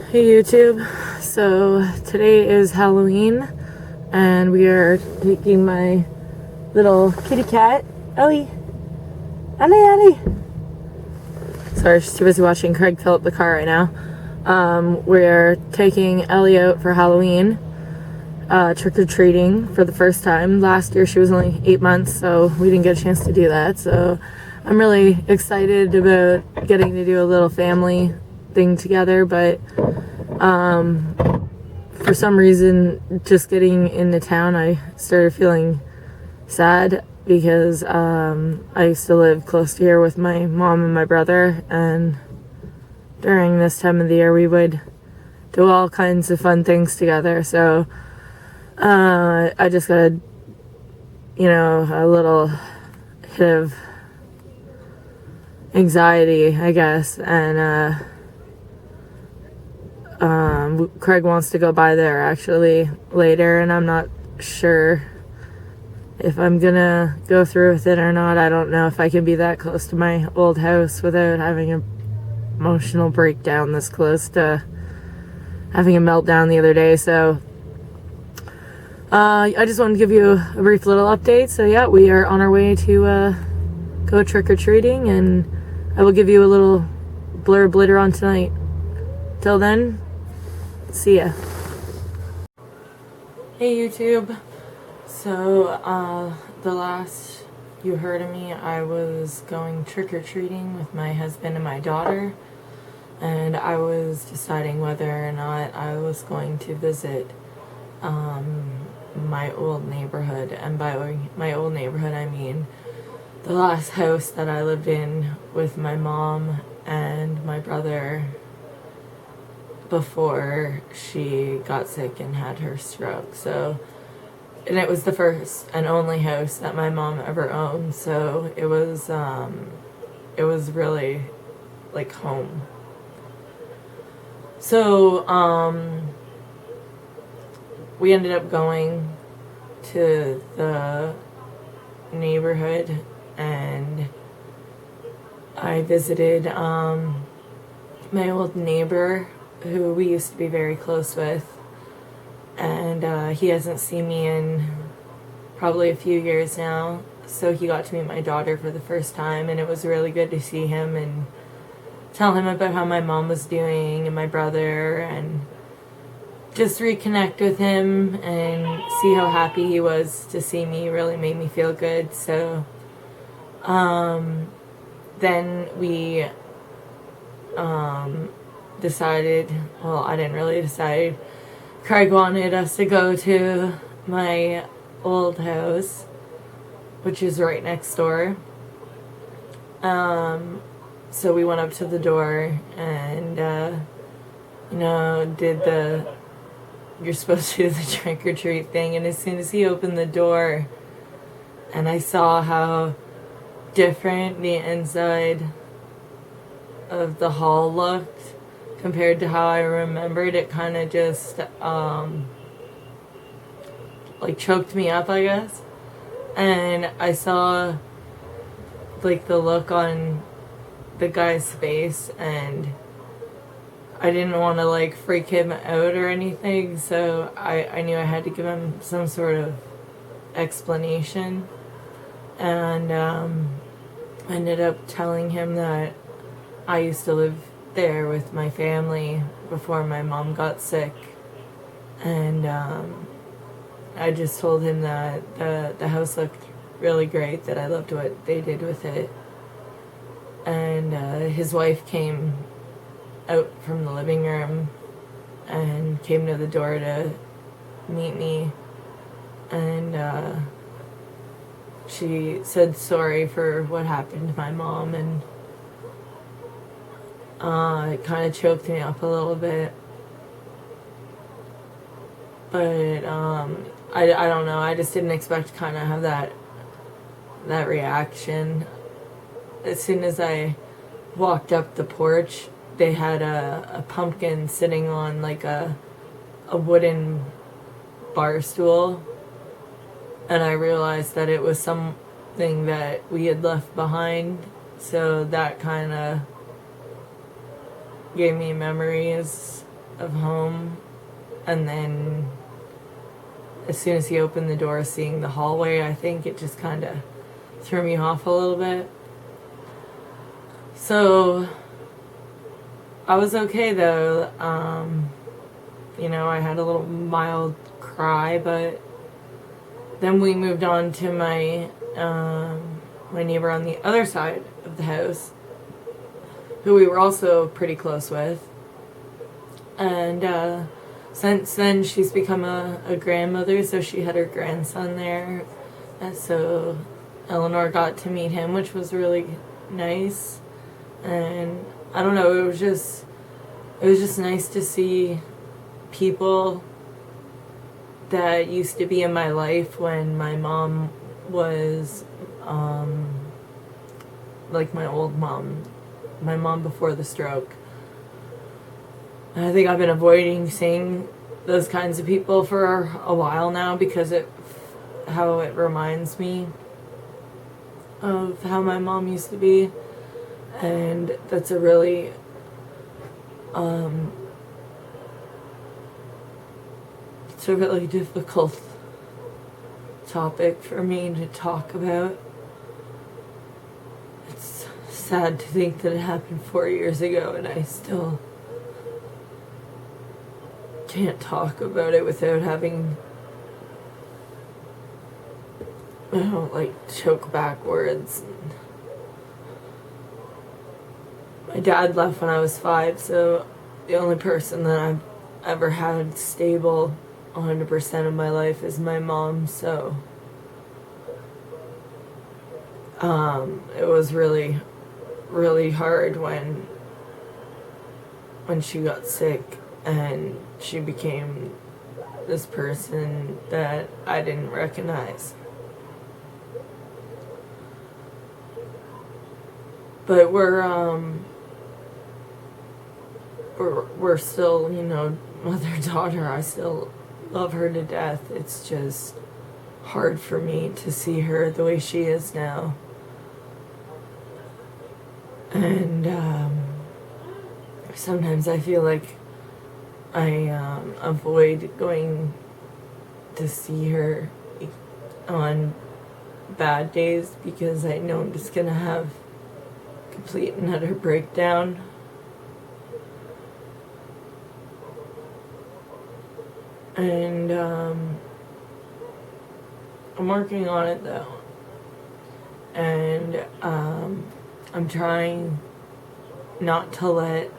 Hey YouTube, so today is Halloween and we are taking my little kitty cat, Ellie. Ellie. Sorry, she's too busy watching Craig fill up the car right now. We're taking Ellie out for Halloween, trick-or-treating for the first time. Last year she was only 8 months, so we didn't get a chance to do that. So I'm really excited about getting to do a little family thing together, but for some reason, just getting into town, I started feeling sad because I used to live close to here with my mom and my brother, and during this time of the year we would do all kinds of fun things together. So I just got a little hit of anxiety, I guess, and Craig wants to go by there actually later, and I'm not sure if I'm gonna go through with it or not. I don't know if I can be that close to my old house without having an emotional breakdown this close to having a meltdown the other day. So I just wanted to give you a brief little update. So yeah, we are on our way to go trick-or-treating, and I will give you a little blurb later on tonight. Till then, see ya. Hey YouTube. So the last you heard of me, I was going trick-or-treating with my husband and my daughter, and I was deciding whether or not I was going to visit my old neighborhood. And by my old neighborhood I mean the last house that I lived in with my mom and my brother before she got sick and had her stroke. So, and it was the first and only house that my mom ever owned, so it was really like home. So we ended up going to the neighborhood, and I visited my old neighbor who we used to be very close with, and he hasn't seen me in probably a few years now, so he got to meet my daughter for the first time, and it was really good to see him and tell him about how my mom was doing and my brother, and just reconnect with him and see how happy he was to see me. Really made me feel good. So then we decided, well, I didn't really decide. Craig wanted us to go to my old house, which is right next door. So we went up to the door and, did you're supposed to do the trick-or-treat thing. And as soon as he opened the door and I saw how different the inside of the hall looked compared to how I remembered, it kind of just like choked me up, I guess. And I saw like the look on the guy's face, and I didn't want to like freak him out or anything, so I knew I had to give him some sort of explanation. And I ended up telling him that I used to live there with my family before my mom got sick, and I just told him that the house looked really great, that I loved what they did with it. And his wife came out from the living room and came to the door to meet me, and she said sorry for what happened to my mom, and it kind of choked me up a little bit. But I don't know, I just didn't expect to kind of have that reaction. As soon as I walked up the porch, they had a pumpkin sitting on like a wooden bar stool, and I realized that it was something that we had left behind, so that kind of gave me memories of home, and then as soon as he opened the door, seeing the hallway, I think it just kind of threw me off a little bit. So I was okay though. I had a little mild cry, but then we moved on to my neighbor on the other side of the house, who we were also pretty close with. And since then, she's become a grandmother, so she had her grandson there. And so Eleanor got to meet him, which was really nice. And I don't know, it was just nice to see people that used to be in my life when my mom was like my old mom, my mom before the stroke. And I think I've been avoiding seeing those kinds of people for a while now because how it reminds me of how my mom used to be. And that's a really it's a really difficult topic for me to talk about. It's sad to think that it happened 4 years ago and I still can't talk about it without having, choke back words. My dad left when I was 5, so the only person that I've ever had stable 100% of my life is my mom, so it was really, really hard when she got sick and she became this person that I didn't recognize. But we're still, mother-daughter. I still love her to death. It's just hard for me to see her the way she is now. And sometimes I feel like I avoid going to see her on bad days because I know I'm just gonna have complete and utter breakdown. And I'm working on it though. And I'm trying not to let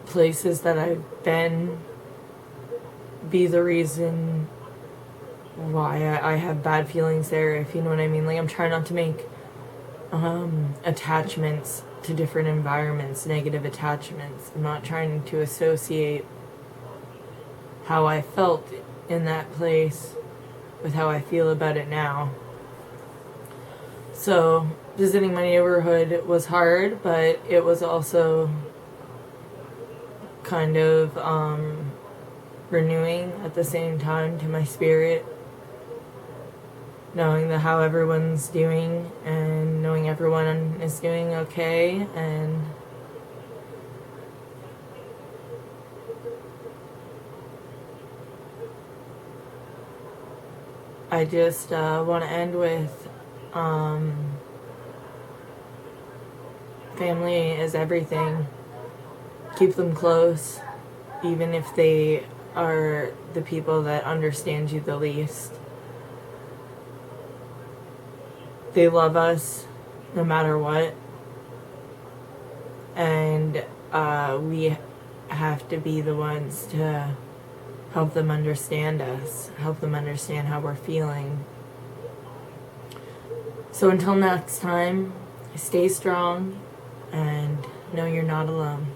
places that I've been be the reason why I have bad feelings there, if you know what I mean. Like, I'm trying not to make attachments to different environments, negative attachments. I'm not trying to associate how I felt in that place with how I feel about it now. So visiting my neighborhood was hard, but it was also kind of renewing at the same time to my spirit, knowing that how everyone's doing and knowing everyone is doing okay. And I just want to end with family is everything. Keep them close, even if they are the people that understand you the least. They love us no matter what, and we have to be the ones to help them understand us, help them understand how we're feeling. So until next time, stay strong and know you're not alone.